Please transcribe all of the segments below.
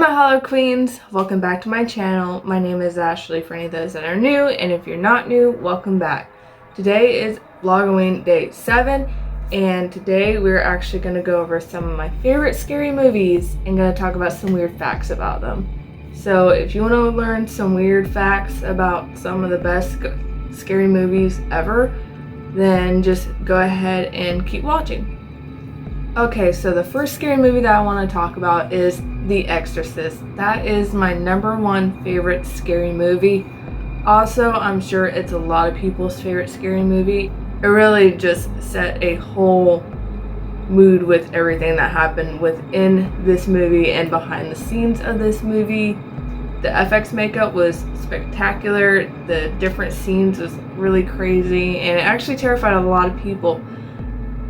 my Hallokweens, welcome back to my channel. My name is Ashley for any of those that are new, and if you're not new, welcome back. Today is Vlogoween day 7, and today we're actually going to go over some of my favorite scary movies and going to talk about some weird facts about them. So if you want to learn some weird facts about some of the best scary movies ever, then just go ahead and keep watching. Okay, so the first scary movie that I want to talk about is The Exorcist. That is my #1 favorite scary movie. Also, I'm sure it's a lot of people's favorite scary movie. It really just set a whole mood with everything that happened within this movie and behind the scenes of this movie. The FX makeup was spectacular. The different scenes was really crazy, and it actually terrified a lot of people.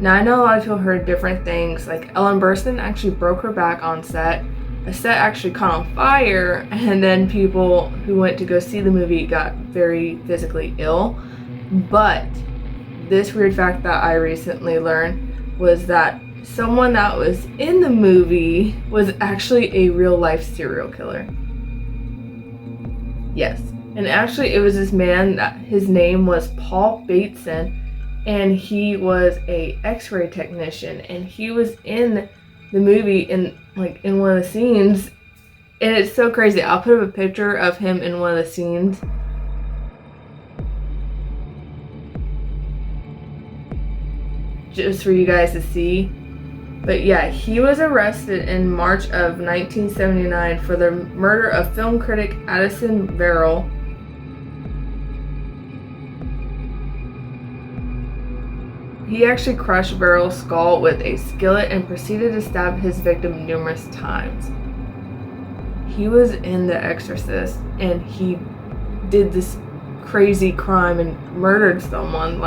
Now, I know a lot of people heard different things, like Ellen Burstyn actually broke her back on set. A set actually caught on fire, and then people who went to go see the movie got very physically ill. But this weird fact that I recently learned was that someone that was in the movie was actually a real-life serial killer. Yes, and actually it was this man that his name was Paul Bateson, and he was a x-ray technician, and he was in the movie in one of the scenes, and it's so crazy. I'll put up a picture of him in one of the scenes. Just for you guys to see. But yeah, he was arrested in March of 1979 for the murder of film critic Addison Verrill. He actually crushed Verrill's skull with a skillet and proceeded to stab his victim numerous times. He was in The Exorcist, and he did this crazy crime and murdered someone.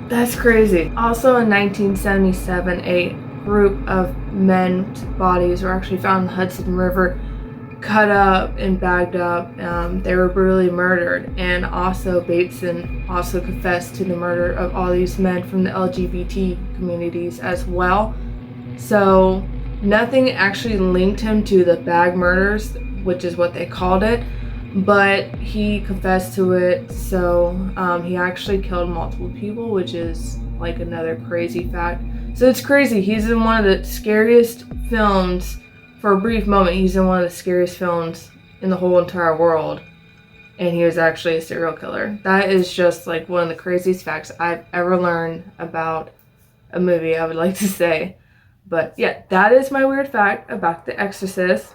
That's crazy. Also in 1977, a group of men's bodies were actually found in the Hudson River, cut up and bagged up. They were brutally murdered, and also Bateson also confessed to the murder of all these men from the LGBT communities as well. So nothing actually linked him to the bag murders, which is what they called it, but he confessed to it. So he actually killed multiple people, which is like another crazy fact. So it's crazy. He's in one of the scariest films. For a brief moment, he's in one of the scariest films in the whole entire world, and he was actually a serial killer. That is just like one of the craziest facts I've ever learned about a movie, I would like to say. But yeah, that is my weird fact about The Exorcist.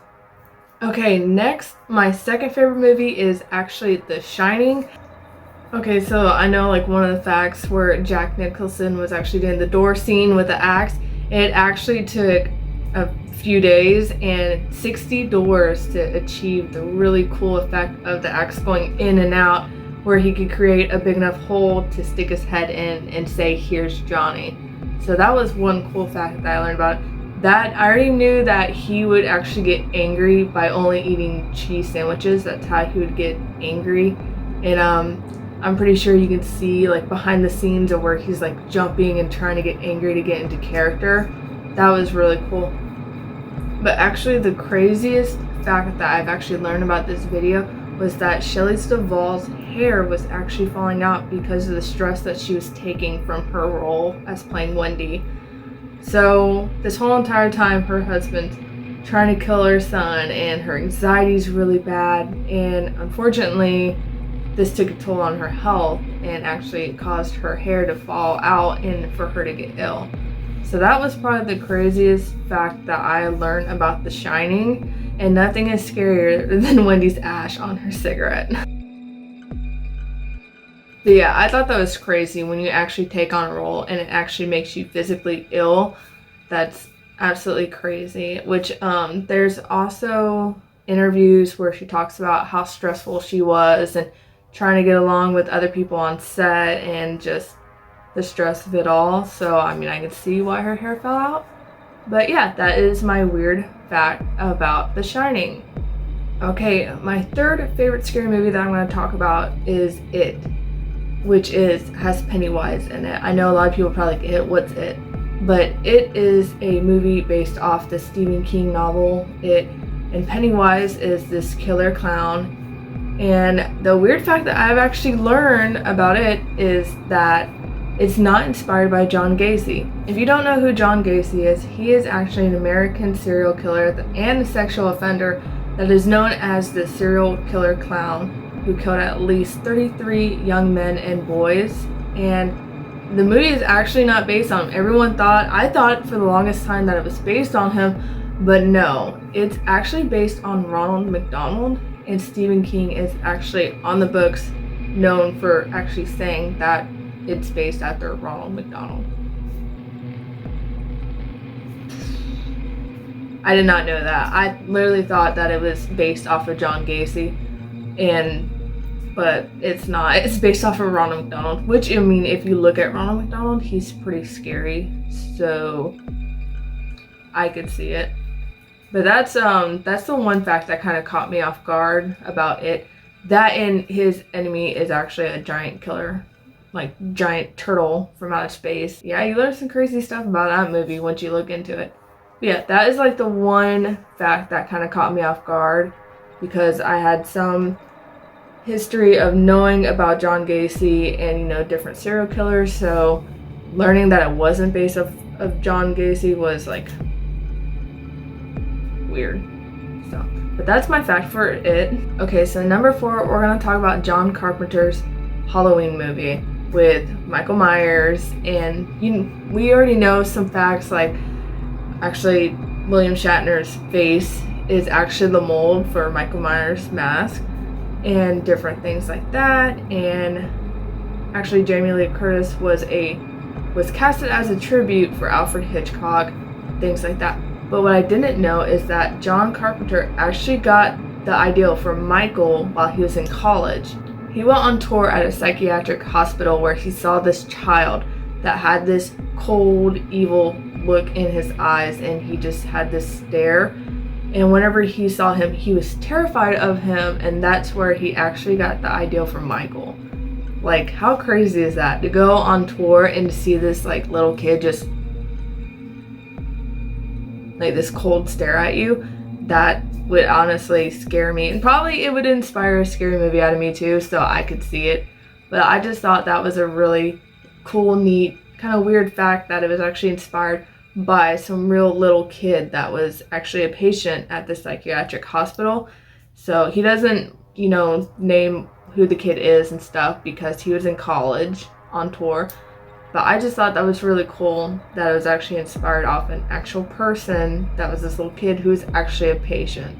Okay, next, my second favorite movie is actually The Shining. Okay, so I know one of the facts where Jack Nicholson was actually doing the door scene with the axe. It actually took a few days and 60 doors to achieve the really cool effect of the axe going in and out, where he could create a big enough hole to stick his head in and say, "Here's Johnny." So that was one cool fact that I learned about it. That I already knew that he would actually get angry by only eating cheese sandwiches. That's how he would get angry. And I'm pretty sure you can see behind the scenes of where he's jumping and trying to get angry to get into character. That was really cool. But actually the craziest fact that I've actually learned about this video was that Shelley Duvall's hair was actually falling out because of the stress that she was taking from her role as playing Wendy. So this whole entire time, her husband's trying to kill her son, and her anxiety's really bad, and unfortunately this took a toll on her health and actually caused her hair to fall out and for her to get ill. So that was probably the craziest fact that I learned about The Shining, and nothing is scarier than Wendy's ash on her cigarette. But yeah, I thought that was crazy when you actually take on a role and it actually makes you physically ill. That's absolutely crazy. Which there's also interviews where she talks about how stressful she was and trying to get along with other people on set and just the stress of it all. So I mean, I could see why her hair fell out. But yeah, that is my weird fact about The Shining. Okay, my third favorite scary movie that I'm going to talk about is It, which has Pennywise in it. I know a lot of people probably like, It, what's It? but it is a movie based off the Stephen King novel. And Pennywise is this killer clown. And the weird fact that I've actually learned about it is that it's not inspired by John Gacy. If you don't know who John Gacy is, he is actually an American serial killer and a sexual offender that is known as the serial killer clown, who killed at least 33 young men and boys. And the movie is actually not based on him. I thought for the longest time that it was based on him, but no, it's actually based on Ronald McDonald, and Stephen King is actually on the books known for actually saying that it's based after Ronald McDonald. I did not know that. I literally thought that it was based off of John Gacy, but it's not. It's based off of Ronald McDonald, which, I mean, if you look at Ronald McDonald, he's pretty scary, so I could see it. But that's the one fact that kind of caught me off guard about it. That and his enemy is actually a giant killer, like giant turtle from outer space. Yeah, you learn some crazy stuff about that movie once you look into it. But yeah, that is like the one fact that kind of caught me off guard, because I had some history of knowing about John Gacy and, you know, different serial killers, so learning that it wasn't based off of John Gacy was like weird. So, but that's my fact for it. Okay, so number 4, we're gonna talk about John Carpenter's Halloween movie with Michael Myers, and we already know some facts, like actually William Shatner's face is actually the mold for Michael Myers' mask, and different things like that. And actually Jamie Lee Curtis was casted as a tribute for Alfred Hitchcock, things like that. But what I didn't know is that John Carpenter actually got the idea for Michael while he was in college. He went on tour at a psychiatric hospital where he saw this child that had this cold, evil look in his eyes, and he just had this stare. And whenever he saw him, he was terrified of him, and that's where he actually got the idea for Michael. Like, how crazy is that? To go on tour and to see this like little kid just like this cold stare at you, that would honestly scare me, and probably it would inspire a scary movie out of me too, so I could see it. But I just thought that was a really cool, neat, kind of weird fact that it was actually inspired by some real little kid that was actually a patient at the psychiatric hospital. So he doesn't, you know, name who the kid is and stuff because he was in college on tour. But I just thought that was really cool that it was actually inspired off an actual person that was this little kid who's actually a patient.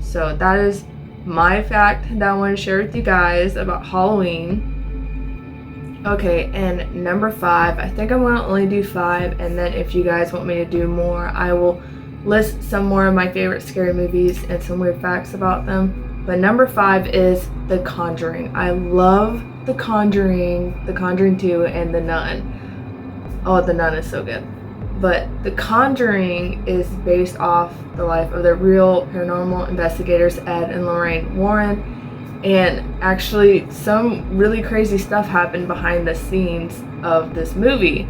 So that is my fact that I want to share with you guys about Halloween. Okay, and number 5, I think I'm going to only do 5, and then if you guys want me to do more, I will list some more of my favorite scary movies and some weird facts about them. But number 5 is The Conjuring. I love The Conjuring, The Conjuring 2, and The Nun. Oh, The Nun is so good. But The Conjuring is based off the life of the real paranormal investigators Ed and Lorraine Warren. And actually, some really crazy stuff happened behind the scenes of this movie,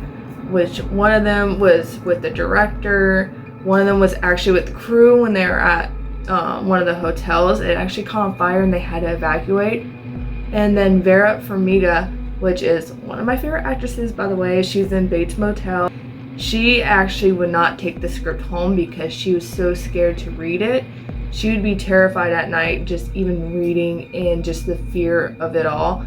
which one of them was with the director, one of them was actually with the crew when they were at one of the hotels. It actually caught on fire and they had to evacuate. And then Vera Farmiga, which is one of my favorite actresses, by the way, she's in Bates Motel. She actually would not take the script home because she was so scared to read it. She would be terrified at night just even reading, and just the fear of it all.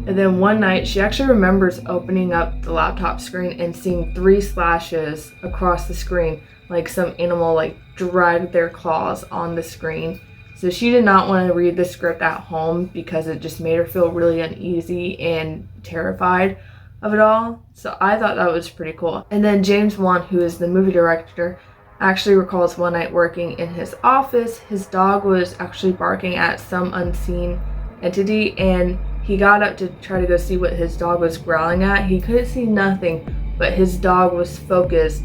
And then one night she actually remembers opening up the laptop screen and seeing 3 slashes across the screen, like some animal like dragged their claws on the screen. So she did not want to read the script at home because it just made her feel really uneasy and terrified of it all. So I thought that was pretty cool. And then James Wan, who is the movie director, actually recalls one night working in his office, his dog was actually barking at some unseen entity, and he got up to try to go see what his dog was growling at. He couldn't see nothing, but his dog was focused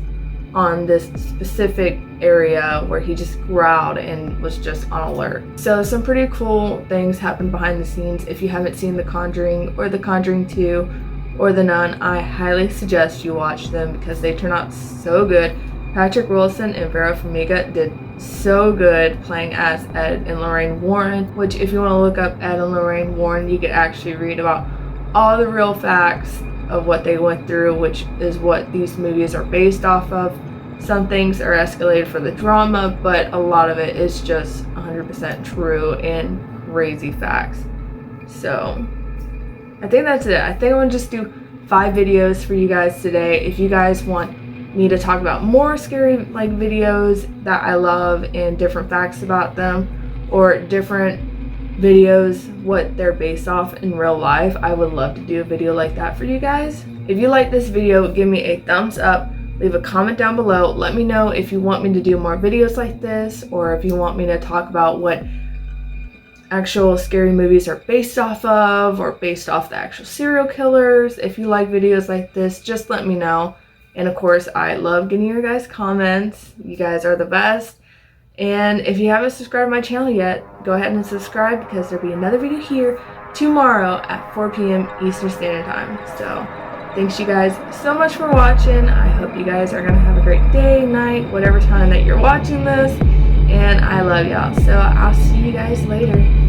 on this specific area where he just growled and was just on alert. So some pretty cool things happened behind the scenes. If you haven't seen The Conjuring or The Conjuring 2 or The Nun, I highly suggest you watch them because they turn out so good. Patrick Wilson and Vera Farmiga did so good playing as Ed and Lorraine Warren, which if you want to look up Ed and Lorraine Warren, you could actually read about all the real facts of what they went through, which is what these movies are based off of. Some things are escalated for the drama, but a lot of it is just 100% true and crazy facts. So I think that's it. I think I'm gonna just do 5 videos for you guys today. If you guys want me to talk about more scary videos that I love and different facts about them, or different videos what they're based off in real life, I would love to do a video like that for you guys. If you like this video, give me a thumbs up, leave a comment down below, let me know if you want me to do more videos like this, or if you want me to talk about what actual scary movies are based off of, or based off the actual serial killers. If you like videos like this, just let me know. And of course, I love getting your guys' comments. You guys are the best. And if you haven't subscribed to my channel yet, go ahead and subscribe because there'll be another video here tomorrow at 4 p.m. Eastern Standard Time. So thanks you guys so much for watching. I hope you guys are going to have a great day, night, whatever time that you're watching this. And I love y'all. So I'll see you guys later.